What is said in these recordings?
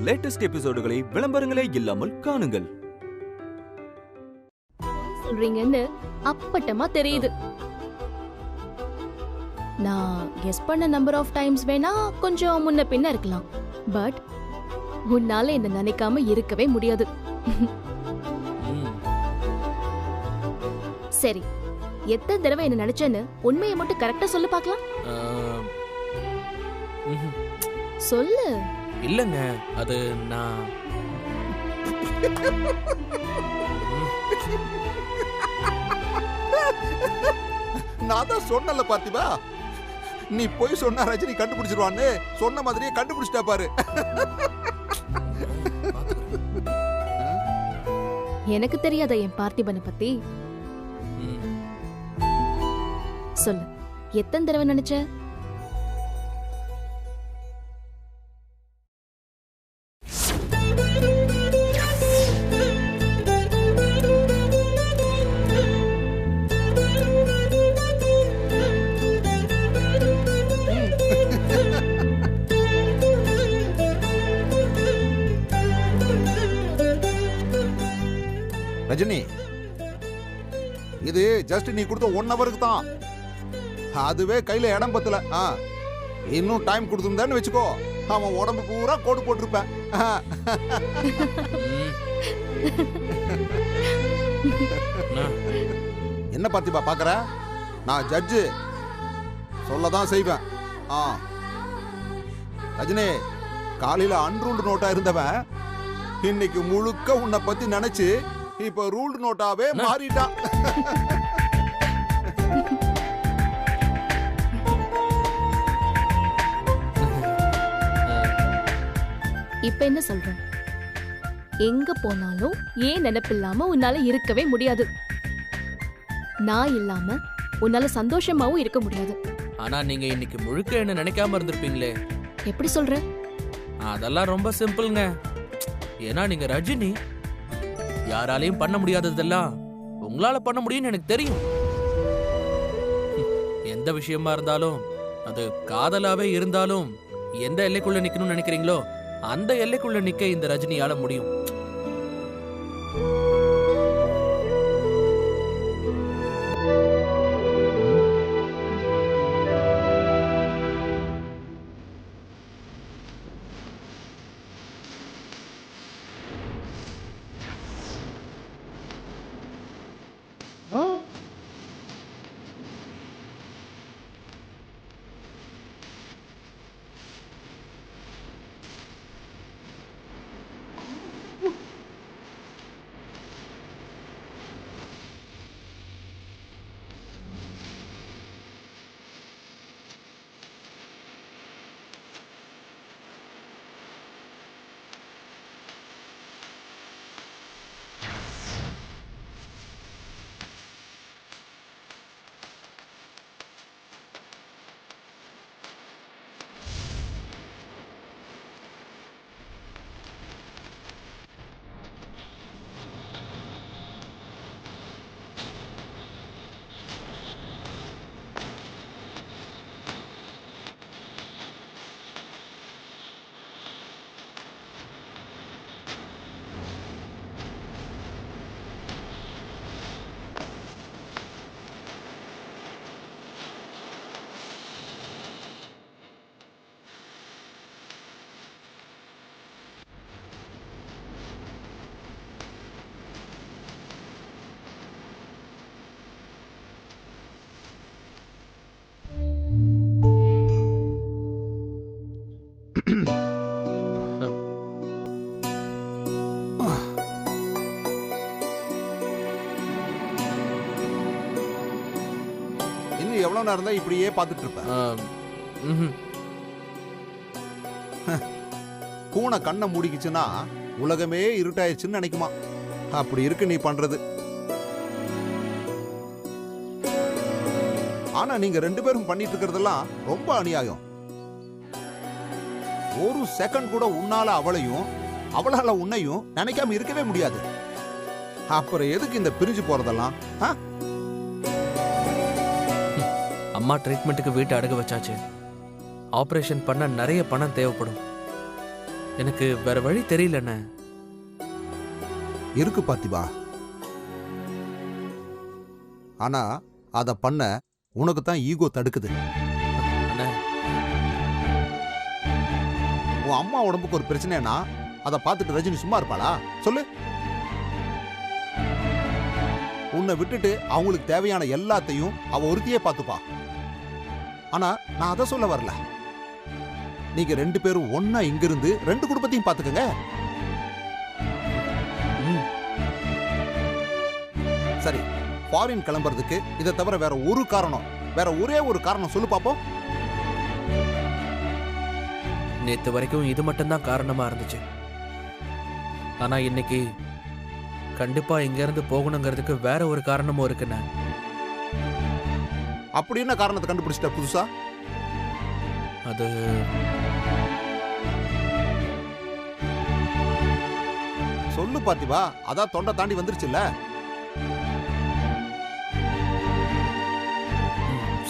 Latest எபிசோடுகளை விளம்பரங்களே இல்லாமல் காணுங்கள். சொல்றீங்கன்னு அப்பட்டமா தெரியுது. நான் கெஸ் பண்ண நம்பர் ஆஃப் டைம்ஸ் வேணா கொஞ்சம் முன்ன பின்ன இருக்கலாம். பட் உன்னால என்ன நினைக்காம இருக்கவே முடியாது. சரி, எத்தனை தடவை என்ன நினைச்சேன்னு உண்மையை மட்டும் கரெக்டா சொல்லு பார்க்கலாம். சொல்லு. இல்லங்க, அது நான் தான் சொன்னல பார்த்திபா, நீ போய் சொன்னா ரஜினி கண்டுபிடிச்சிருவான்னு சொன்ன மாதிரியே கண்டுபிடிச்சிட்டா பாரு. எனக்கு தெரியாத என் பார்த்திபனை பத்தி சொல்லு. எத்தனை தடவை நினைச்ச? ரஜினி, இது ஜஸ்ட் நீ கொடுத்த 1 ஹவருக்கு தான். அதுவே கையில இடம் பத்தல. இன்னும் டைம் கொடுத்துருந்தான்னு வச்சுக்கோ, அவன் உடம்பு பூரா கோடு போட்டிருப்பேன். என்ன பார்த்திபா பாக்குற? நான் ஜட்ஜு, சொல்லதான் செய்வேன். ரஜினி, காலையில அன்ரூல்டு நோட்டா இருந்தவன் இன்னைக்கு முழுக்க உன்னை பத்தி நினைச்சு இப்ப ரூல்டு நோட்டாவே மாறிட்டான். இப்ப என்ன சொல்ற? எங்க போனாலும் ஏன் நினைப்பில்லாம உன்னால இருக்கவே முடியாது. நான் இல்லாம உன்னால சந்தோஷமாவும் இருக்க முடியாது. ஆனா நீங்க இன்னைக்கு முழுக்க என்ன நினைக்காம இருந்திருப்பீங்களே. எப்படி சொல்ற? அதெல்லாம் ரொம்ப சிம்பிள்ங்க. ஏன்னா நீங்க ரஜினி. யாராலையும் பண்ண முடியாததெல்லாம் உங்களால பண்ண முடியும்னு எனக்கு தெரியும். எந்த விஷயமா இருந்தாலும், அது காதலாவே இருந்தாலும், எந்த எல்லைக்குள்ள நிக்கணும்னு நினைக்கிறீங்களோ அந்த எல்லைக்குள்ள நிக்க இந்த ரஜினியால முடியும். இன்னும் எவ்வளவு நேரம் தான் இப்படியே பார்த்துட்டு இருப்பேன்? பூனை கண்ணை மூடிக்குச்சுன்னா உலகமே இருட்டாயிருச்சுன்னு நினைக்குமா. அப்படி இருக்கு நீ பண்றது. ஆனா நீங்க 2 பேரும் பண்ணிட்டு இருக்கிறதெல்லாம் ரொம்ப அநியாயம். ஒரு செகண்ட் கூட உன்னால அவளையும் அவளால உன்னையும் நினைக்காம இருக்கவே முடியாது. அப்புறம் எதுக்கு இந்த பிரிஞ்சு போறதெல்லாம்? அம்மா ட்ரீட்மெண்ட்டுக்கு வீட்டை அடகு வச்சாச்சு. ஆபரேஷன் பண்ண நிறைய பணம் தேவைப்படும். எனக்கு வேற வழி தெரியலண்ணே. இருக்கு பார்த்திபா. ஆனா அத பண்ண உனக்கு தான் ஈகோ தடுக்குது. அண்ணே, உன் அம்மா உடம்புக்கு ஒரு பிரச்சனைனா அதை பார்த்துட்டு ரஜினி சும்மா இருப்பாளா சொல்லு? உன்னை விட்டுட்டு அவங்களுக்கு தேவையான எல்லாத்தையும் அவ ஒருத்தியே பார்த்துப்பா. ஆனா நான் அதை சொல்ல வரல. நீங்க 2 பேரும் ஒன்னா இங்கிருந்து 2 குடும்பத்தையும் பார்த்துக்கங்க. சரி, ஃபாரின் கிளம்புறதுக்கு இதை தவிர வேற ஒரே ஒரு காரணம் சொல்லு பாப்போம். நேத்து வரைக்கும் இது மட்டும்தான் காரணமா இருந்துச்சு. ஆனா இன்னைக்கு கண்டிப்பா இங்க இருந்து போகணுங்கிறதுக்கு வேற ஒரு காரணமும் இருக்குண்ணே. அப்படி என்ன காரணத்தை கண்டுபிடிச்சிட்ட புதுசா? அது சொல்லு பார்த்திபா. அதான் தொண்டை தாண்டி வந்துருச்சுல்ல.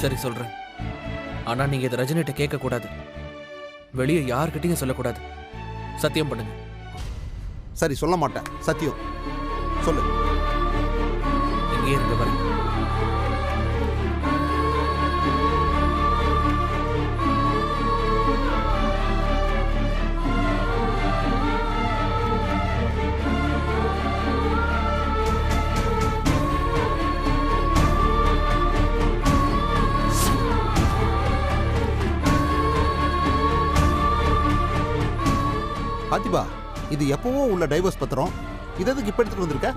சரி சொல்றேன். ஆனா நீங்க இதை ரஜினிகிட்ட கேட்க கூடாது. வெளியே யார்கிட்டயும் சொல்லக்கூடாது. சத்தியம் பண்ணுங்க. சரி, சொல்ல மாட்டேன். சத்தியம் சொல்லு. இங்கே இருங்க பாருங்க. பார்த்திபா, இது எப்பவோ உள்ள டைவர்ஸ் பத்திரம். இது எதுக்கு இப்ப எடுத்துட்டு வந்திருக்க?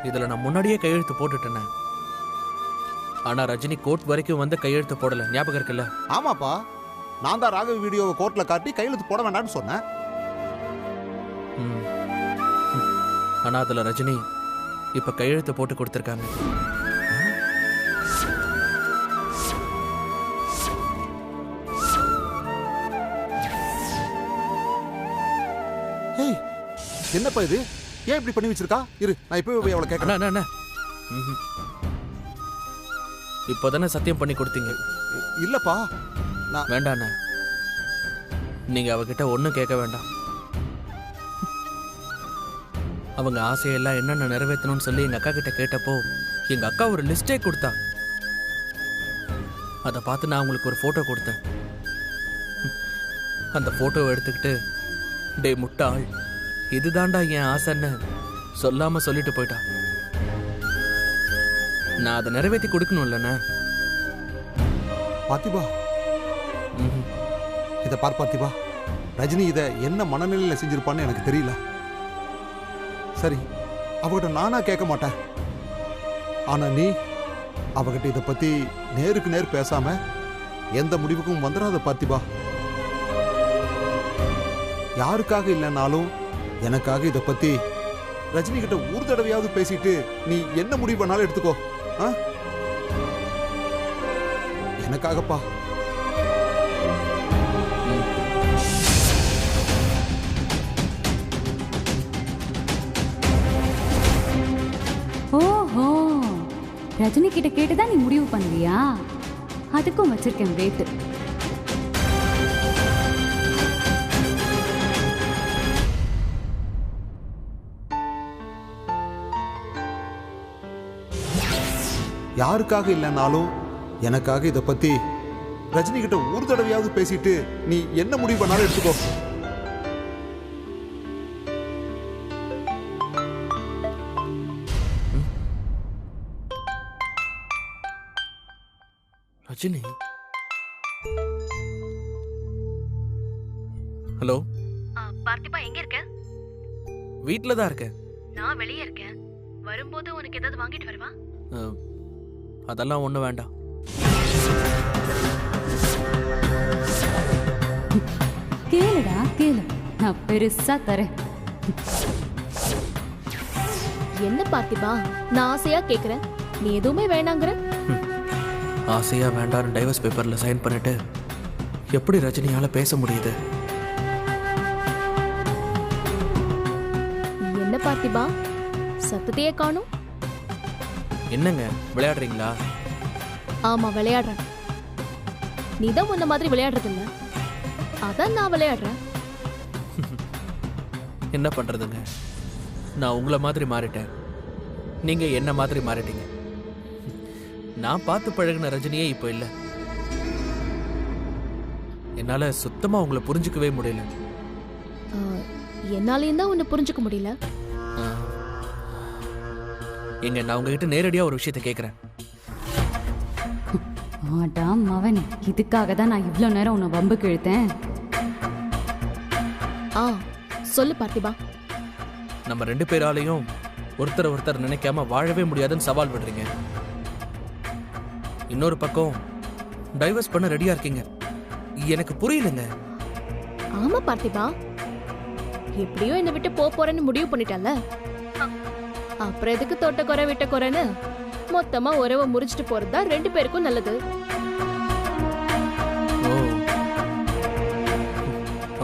இதுல நான் முன்னாடியே கையெழுத்து போட்டுட்டேனே. ஆனா ரஜினி கோர்ட் வரைக்கும் வந்து கையெழுத்து போடல. ஞாபகம் இருக்குல்ல? ஆமாப்பா, நான் தான் ராகவ் வீடியோவை கோர்ட்ல காட்டி கையெழுத்து போட வேண்டாம்னு சொன்னேன். ஆனா அதுல ரஜினி இப்ப கையெழுத்து போட்டு கொடுத்திருக்காங்க. என்னப்பா இது? ஏன் இப்படி பண்ணி வச்சிருக்கா? இரு, நான் இப்பவே போய் அவளை கேட்கறேன். அண்ணா, இப்போதானே சத்தியம் பண்ணி கொடுத்தீங்க. இல்லப்பா, வேண்டாண்ணே. நீங்க அவகிட்ட ஒன்னும் கேட்க வேண்டாம். அவங்க ஆசையெல்லாம் என்னென்ன நிறைவேற்றணும்னு சொல்லி எங்க அக்கா கிட்ட கேட்டப்போ எங்க அக்கா ஒரு லிஸ்டே கொடுத்தா. அதை பார்த்து நான் உங்களுக்கு ஒரு போட்டோ கொடுத்தேன். அந்த போட்டோவை எடுத்துக்கிட்டு, டே முட்டாள், இதுதான்டா என் ஆசைன்னு சொல்லாம சொல்லிட்டு போயிட்டா. நான் அதை நிறைவேற்றி கொடுக்கணும்லண்ணே. பார்த்திபா, இதை பார் பார்த்திபா, ரஜினி இதை என்ன மனநிலையில செஞ்சிருப்பான்னு எனக்கு தெரியல. சரி, அவகிட்ட நானா கேட்க மாட்டேன். ஆனா நீ அவகிட்ட இதை பத்தி நேருக்கு நேர் பேசாம எந்த முடிவுக்கும் வந்துடாத பார்த்திபா. யாருக்காக இல்லைன்னாலும் எனக்காக இதை பத்தி ரஜினி கிட்ட ஒரு தடவையாவது பேசிட்டு நீ என்ன முடிவு பண்ணாலும் எடுத்துக்கோ. எனக்காகப்பா. ஓஹோ, ரஜினி கிட்ட கேட்டுதான் நீ முடிவு பண்ணுவியா? அதுக்கும் வச்சிருக்கேன் ரேட்டு. யாருக்காக இல்லைன்னாலும் எனக்காக இதை பத்தி ரஜினி கிட்ட ஒரு தடவையாவது பேசிட்டு நீ என்ன முடிவு பண்ணாலும் எடுத்துக்கோ. ரஜினி, ஹலோ. பார்த்திபா, எங்க இருக்க? வீட்டில தான் இருக்கேன். நான் வெளியே இருக்கேன். வரும்போது உனக்கு ஏதாவது வாங்கிட்டு வருவா? அதெல்லாம் ஒண்ணு வேண்டாம். கேளுடா கேளு, நான் பெருசா தரேன். என்ன பார்த்திபா, நான் ஆசையா கேக்குறேன், நீ எதுவுமே வேணாங்கிற. ஆசையா வேண்டாம் டைவர்ஸ் பேப்பர்ல சைன் பண்ணிட்டு எப்படி ரஜினியால பேச முடியுது? என்ன பார்த்திபா, சத்தத்தையே காணும். என்னங்க விளையாடுறீங்களா? ஆமா விளையாடுறேன். நீதான் உன்ன மாதிரி விளையாடுறது இல்ல, அதான் நான் விளையாடுறேன். என்ன பண்றதுங்க, நான் உங்களை மாதிரி மாறிட்டேன், நீங்க என்ன மாதிரி மாறிட்டீங்க. நான் பார்த்து பழகின ரஜினியே இப்போ இல்லை. என்னால சுத்தமா உங்களை புரிஞ்சுக்கவே முடியல. என்னாலையும் தான் உன்னை புரிஞ்சுக்க முடியல. எங்க நான் உங்ககிட்ட நேரடியா ஒரு விஷயத்தை கேட்கிறேன். ஆடாம் மவனே, இதுக்காக தான் நான் இவ்வளோ நேரம் உன்னை வம்புக்கு இழுத்தேன். சொல்லு பார்த்திபா. நம்ம 2 பேராலையும் ஒருத்தர் நினைக்காம வாழவே முடியாதுன்னு சவால் விடுறீங்க. இன்னொரு பக்கம் டைவர்ஸ் பண்ண ரெடியா இருக்கீங்க. எனக்கு புரியலங்க. ஆமா பார்த்திபா, எப்படியோ என்னை விட்டு போறேன்னு முடிவு பண்ணிட்டல, அப்புறம் எதுக்கு தொட்ட குறை விட்ட குறைன்னு மொத்தமா உறவை முறிச்சிட்டு போறதா 2 பேருக்கும் நல்லது.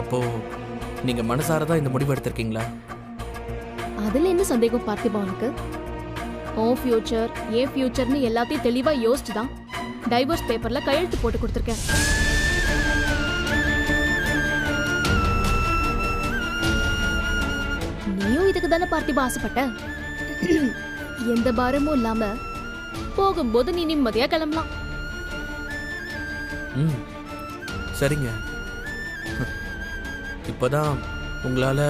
அப்போ நீங்க மனசாரதான் இந்த முடிவு எடுத்திருக்கீங்களா? அதுல என்ன சந்தேகம் பார்த்திபா உனக்கு? உன் ஃபியூச்சர் ஏன் ஃபியூச்சர்னு எல்லாத்தையும் தெளிவா யோசிச்சு தான் டைவர்ஸ் பேப்பர்ல கையெழுத்து போட்டு கொடுத்துருக்கேன். நீயும் இதுக்கு தானே பார்த்திபா ஆசைப்பட்ட? எந்த பாரமும் இல்லாம போகும்போது நீ நிம்மதியா கிளம்பலாம். சரிங்க. இப்பதான் உங்களால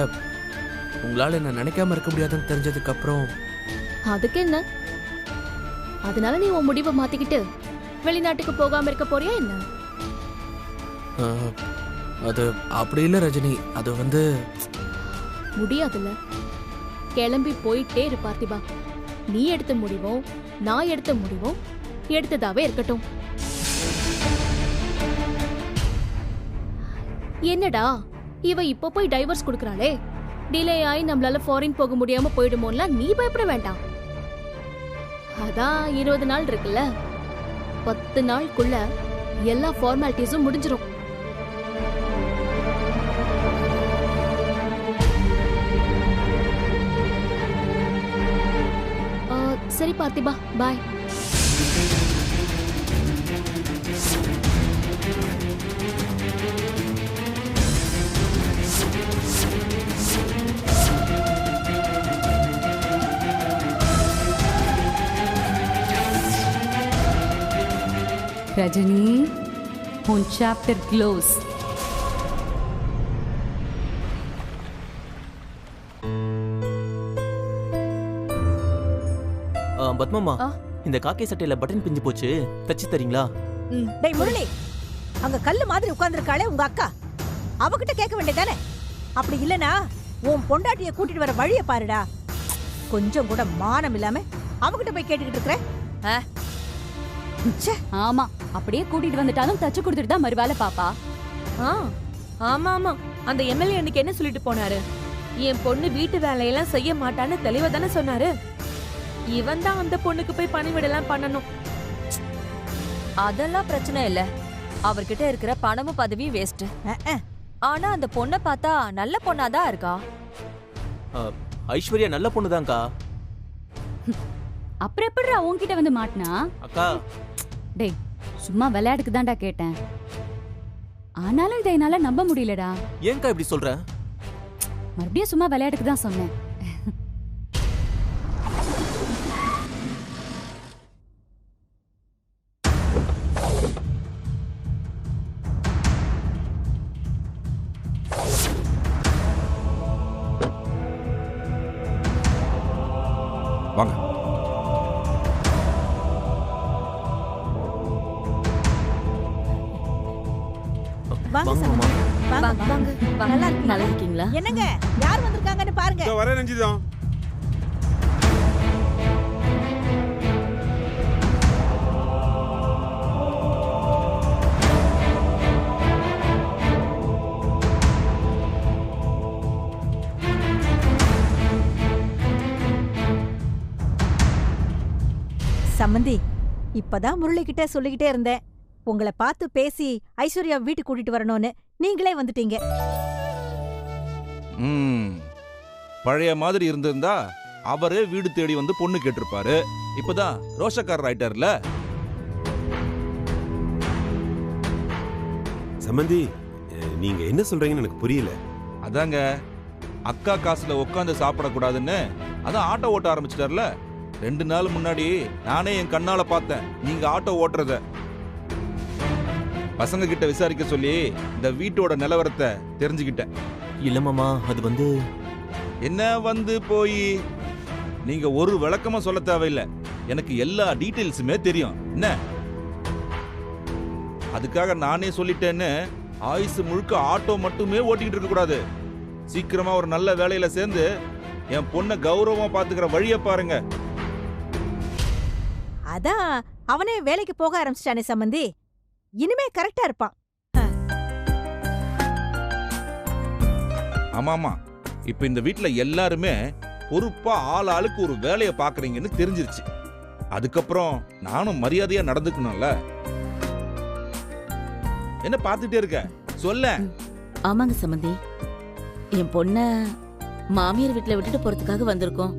என்ன நினைக்காம இருக்க முடியாதுன்னு தெரிஞ்சதுக்கு அப்புறம் அதுக்கு என்ன? அதனால நீ உன் முடிவை மாத்திக்கிட்டு வெளிநாட்டுக்கு போகாம இருக்க போறியா என்ன? அது அப்படி இல்ல ரஜினி, அது முடியாதுல்ல. கிளம்பி போயிட்டே இரு பார்த்திபா. நீ எடுத்த முடிவும் நான் எடுத்த முடிவும் எடுத்ததாவே இருக்கட்டும். என்னடா இவ இப்ப போய் டைவர்ஸ் கொடுக்கறாளே, டிலே ஆகி நம்மளால ஃபாரின் போக முடியாம போயிடுமோன்னா நீ பயப்பட வேண்டாம். அதான் 20 நாள் இருக்குல்ல, 10 நாளுக்குள்ள எல்லா ஃபார்மாலிட்டிஸும் முடிஞ்சிரும். சரி பார்த்திபா, பாய். ரஜினி, உன் சாப்டர் க்ளோஸ். பத்மம்மா, இந்த காக்கை சட்டையில பட்டன் பிஞ்சு போச்சு, தச்சு தரீங்களா? டேய் முரளி, அங்க கல்லு மாதிரி உட்கார்ந்திருக்காளே உங்க அக்கா, அவகிட்ட கேட்க வேண்டியதானே? அப்படி இல்லனா உன் பொண்டாட்டிய கூட்டிட்டு வர வழிய பாருடா. கொஞ்சம் கூட மானம் இல்லாம அவகிட்ட போய் கேட்டுக்கிட்டு இருக்கற. ஆமா, அப்படியே கூட்டிட்டு வந்துட்டாலும் தச்சு கொடுத்துட்டு தான் மறுவேளை பாப்பா. ஆமா ஆமா, அந்த எம்எல்ஏ எனக்கு என்ன சொல்லிட்டு போனாரு? என் பொண்ணு வீட்டு வேலையெல்லாம் செய்ய மாட்டான்னு தெளிவா தானே சொன்னாரு. இவன் தான் அந்த பொண்ணுக்கு போய் பணிவிடலாம் பண்ணணும். அதெல்லாம் பிரச்சனை இல்ல, அவர்கிட்ட இருக்கிற பணமும் பதவியும் வேஸ்ட். ஆனா அந்த பொண்ணை பார்த்தா நல்ல பொண்ணாதான் இருக்கா. ஐஸ்வர்யா நல்ல பொண்ணுதான்க்கா. அப்புறம் எப்படிடா உன்கிட்ட வந்து மாட்டினா? அக்கா, டேய் சும்மா விளையாடுக்கு தான்டா கேட்டேன். ஆனாலும் இதை என்னால நம்ப முடியலடா. ஏன்க்கா இப்படி சொல்ற? மறுபடியும் சும்மா விளையாடுக்கு தான் சொன்னேன். வாங்க. வாங்கம்மா. நல்லா இருக்கீங்களா? என்னங்க யார் வந்திருக்காங்கன்னு பாருங்க. வரேன் ரஞ்சிதம். சம்மந்தி, இப்பதான் முரளி கிட்ட சொல்லிக்கிட்டே இருந்தேன், உங்களை பார்த்து பேசி ஐஸ்வர்யா வீட்டுக்கு கூட்டிட்டு வரணும்னு. நீங்களே வந்துட்டீங்க. பழைய மாதிரி இருந்திருந்தா அவரே வீடு தேடி வந்து பொண்ணு கேட்டிருப்பாரு. இப்பதான் ரோஷக்காரர் ஆயிட்டார்ல. சம்பந்தி, நீங்க என்ன சொல்றீங்கன்னு எனக்கு புரியல. அதாங்க அக்கா காசுல உட்காந்து சாப்பிடக்கூடாதுன்னு அதான் ஆட்டோ ஓட்ட ஆரம்பிச்சிட்டார்ல. 2 நாள் முன்னாடி நானே என் கண்ணால பார்த்தேன் நீங்க ஆட்டோ ஓட்டுறத. பசங்க கிட்ட விசாரிக்க சொல்லி இந்த வீட்டோட நிலவரத்தை தெரிஞ்சுக்கிட்டேன். இல்ல மாமா, அது வந்து என்ன வந்து போய் நீங்க ஒரு விளக்கமா சொல்ல தேவையில்லை. எனக்கு எல்லா டீடைல்ஸுமே தெரியும். என்ன அதுக்காக நானே சொல்லிட்டேன்னு ஆயுசு முழுக்க ஆட்டோ மட்டுமே ஓட்டிக்கிட்டு இருக்க கூடாது. சீக்கிரமா ஒரு நல்ல வேலையில சேர்ந்து என் பொண்ணை கௌரவமா பாத்துக்கிற வழிய பாருங்க. அதான் அவனே வேலைக்கு போக ஆரம்பிச்சிட்டானே சம்பந்தி, இனிமே கரெக்டா இருப்பான். ஆமாமா, இப்ப இந்த வீட்டுல எல்லாருமே பொறுப்பா ஆளுக்கு ஒரு வேலையை பாக்குறீங்கன்னு தெரிஞ்சிருச்சு. அதுக்கப்புறம் நானும் மரியாதையா நடந்துக்கணும்ல. என்ன பாத்துட்டே இருக்க, சொல்ல. ஆமாங்க சம்பந்தி, என் பொண்ண மாமியார் வீட்டுல விட்டுட்டு போறதுக்காக வந்திருக்கோம்.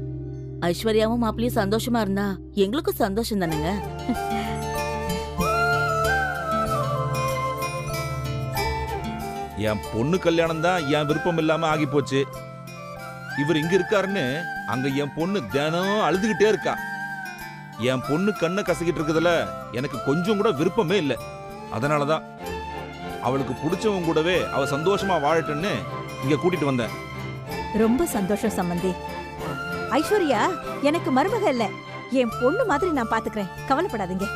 ஐஸ்வர்யாவும் மாப்பிளையும் சந்தோஷமா இருந்தா எங்களுக்கும் சந்தோஷம் தானேங்க. என் பொண்ணு கல்யாணம் தான் என் விருப்பம் இல்லாம ஆகி போச்சு. இவர் இங்க இருக்காருன்னு அங்க என் பொண்ணு தினம் அழுதுகிட்டே இருக்கா. என் பொண்ணு கண்ணை கசக்கிட்டு இருக்குதுல எனக்கு கொஞ்சம் கூட விருப்பமே இல்லை. அதனாலதான் அவளுக்கு பிடிச்சவங்க கூடவே அவ சந்தோஷமா வாழட்டுன்னு இங்க கூட்டிட்டு வந்தேன். ரொம்ப சந்தோஷம் சம்பந்தி. ஐஸ்வர்யா எனக்கு மருமக இல்ல, என் பொண்ணு மாதிரி நான் பாத்துக்கிறேன், கவலைப்படாதீங்க.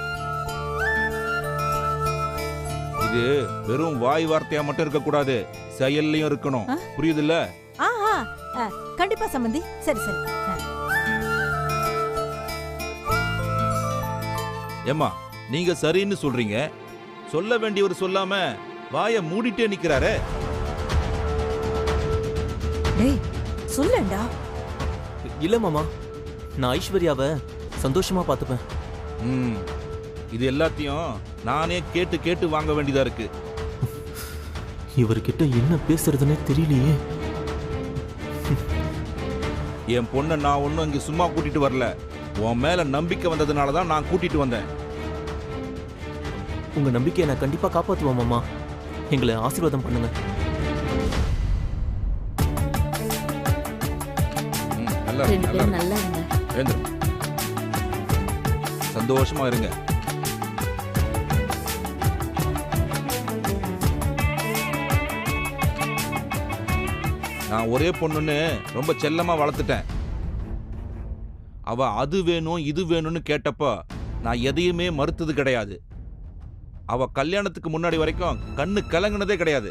இது வெறும் வாய் வார்த்தையா மட்டும் இருக்க கூடாது, செயல்லையும் இருக்கணும். புரியுதுல்ல? கண்டிப்பா சம்பந்தி. சரி சரி. ஏம்மா, நீங்க சரின்னு சொல்றீங்க, சொல்ல வேண்டியவர் சொல்லாம வாயை மூடிட்டே நிக்கிறாரே. டேய் சொல்லண்டா. இல்ல மாமா, நான் ஐஸ்வர்யாவை சந்தோஷமா பார்த்துப்பேன். இது எல்லாத்தையும் நானே கேட்டு கேட்டு வாங்க வேண்டியதா இருக்கு. இவர்கிட்ட என்ன பேசுறதுன்னு தெரியலையே. என் பொண்ணை நான் ஒன்னும் இங்க சும்மா கூட்டிட்டு வரல, உன் மேல நம்பிக்கை வந்ததுனாலதான் நான் கூட்டிட்டு வந்தேன். உங்க நம்பிக்கையை நான் கண்டிப்பா காப்பாத்துவோம் மாமா. எங்களை ஆசீர்வாதம் பண்ணுங்க. ரெண்டு பேரும் நல்லா இருங்க. சந்தோஷமா இருங்க. நான் ஒரே பொண்ணுன்னு ரொம்ப செல்லமா வளர்த்துட்டேன். அவ அது வேணும் இது வேணும்னு கேட்டப்ப நான் எதையுமே மறுத்தது கிடையாது. அவ கல்யாணத்துக்கு முன்னாடி வரைக்கும் கண்ணு கலங்கினதே கிடையாது.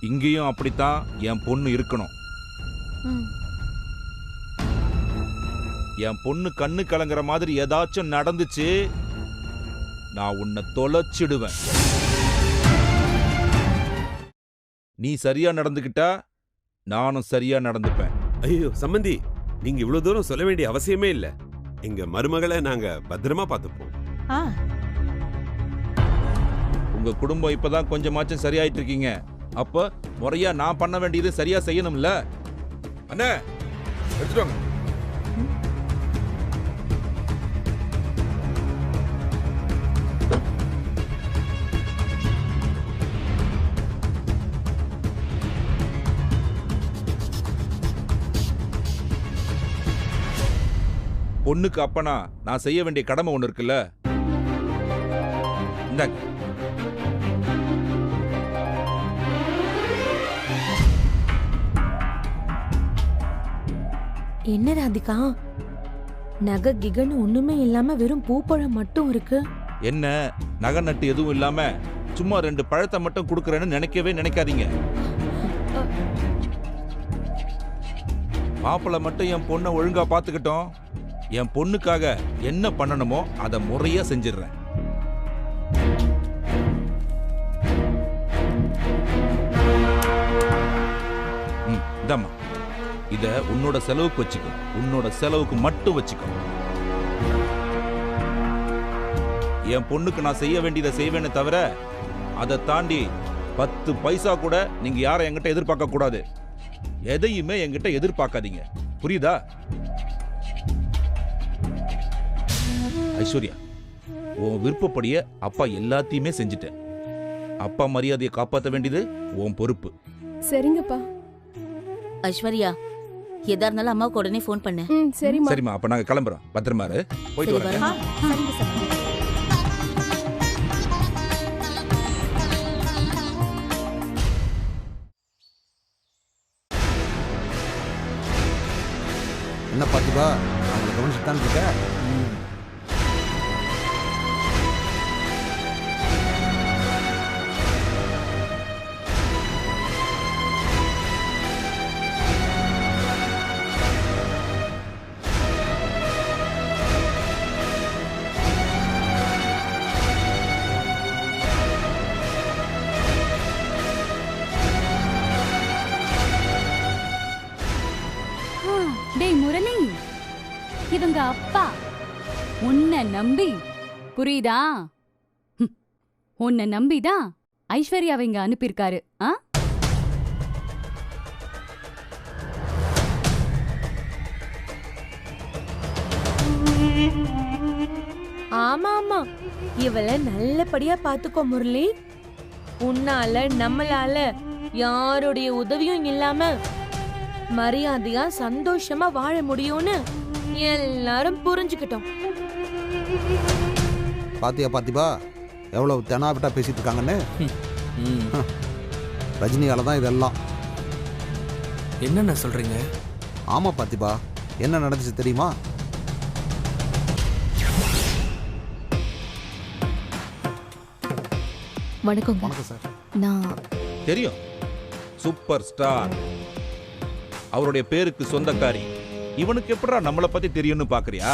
இங்கேயும் அப்படித்தான் என் பொண்ணு இருக்கணும். என் பொண்ணு கண்ணு கலங்குற மாதிரி ஏதாச்சும் நடந்துச்சு, நான் உன்னை தொலைச்சிடுவேன். நீ சரியா நடந்துக்கிட்டா நானும் சரியா நடந்துப்பேன். ஐயோ சம்பந்தி, நீங்க இவ்வளவு தூரம் சொல்ல வேண்டிய அவசியமே இல்ல. எங்க மருமகளை நாங்க பத்திரமா பார்த்துப்போம். உங்க குடும்பம் இப்பதான் கொஞ்சமாச்சும் சரியாயிட்டு இருக்கீங்க. அப்ப முறையா நான் பண்ண வேண்டியது சரியா செய்யணும்ல. அண்ணே எடுத்துட்டு பொண்ணுக்கு அப்பனா நான் செய்ய வேண்டிய கடமை ஒண்ணு இருக்குல்ல. இந்தாங்க. என்ன ராதிகா, நகை கிகன்னு ஒண்ணுமே இல்லாம வெறும் பூப்பழம் மட்டும் இருக்கு. என்ன நகை நட்டு எதுவும் இல்லாம சும்மா 2 பழத்தை மட்டும் கொடுக்கறேன்னு நினைக்கவே நினைக்காதீங்க. மாப்பிள்ளை மட்டும் என் பொண்ணை ஒழுங்கா பாத்துக்கிட்டோம். என் பொண்ணுக்காக என்ன பண்ணணுமோ அதை முறையா செஞ்சிடுறேன். இதாம்மா, இத உன்னோட செலவுக்கு வச்சுக்கோ. உன்னோட செலவுக்கு மட்டும் வச்சுக்கோ. என் பொண்ணுக்கு நான் செய்ய வேண்டியதை செய்வேனே தவிர அதை தாண்டி 10 பைசா கூட நீங்க யாரை என்கிட்ட எதிர்பார்க்க கூடாது. எதையுமே என்கிட்ட எதிர்பார்க்காதீங்க. புரியுதா? ஐஸ்வர்யா, உன் விருப்பப்படியே அப்பா எல்லாத்தையுமே செஞ்சுட்டேன். அப்பா மரியாதையை காப்பாற்ற வேண்டியது உன் பொறுப்பு. சரிங்கப்பா. ஐஸ்வர்யா, எதா இருந்தாலும் அம்மாவுக்கு உடனே ஃபோன் பண்ணு. சரிம்மா. சரிம்மா, அப்ப நாங்க கிளம்புறோம். பத்திரமா இரு. போயிட்டு சரி, வரேன். சரிங்க சம்பந்தி. என்ன பார்த்திபா, அவங்களை கவனிச்சுட்டு இருக்க? டேய் முரளி, இவங்க அப்பா உன்னை நம்பி, புரியுதா? உன்னை நம்பிதான் ஐஸ்வர்யாவை இங்க அனுப்பியிருக்காரு. ஆமா ஆமா, இவளை நல்லபடியா பாத்துக்கோ முரளி. உன்னால நம்மளால யாருடைய உதவியும் இல்லாம மரியாதையா சந்தோஷமா வாழ முடியும்னு எல்லாரும் புரிஞ்சுக்கிட்டோம். பாத்தியா பார்த்திபா, எவ்வளவு தெனாவிட்டா பேசிட்டு இருக்காங்கன்னு. ரஜினியால தான் இதெல்லாம். என்னென்ன சொல்றீங்க? ஆமா பார்த்திபா, என்ன நடந்துச்சு தெரியுமா? வணக்கம். வணக்கம் சார். நான் தெரியும், சூப்பர் ஸ்டார், அவருடைய பேருக்கு சொந்தக்காரி. இவனுக்கு எப்படா நம்மளை பத்தி தெரியும்னு பாக்குறியா?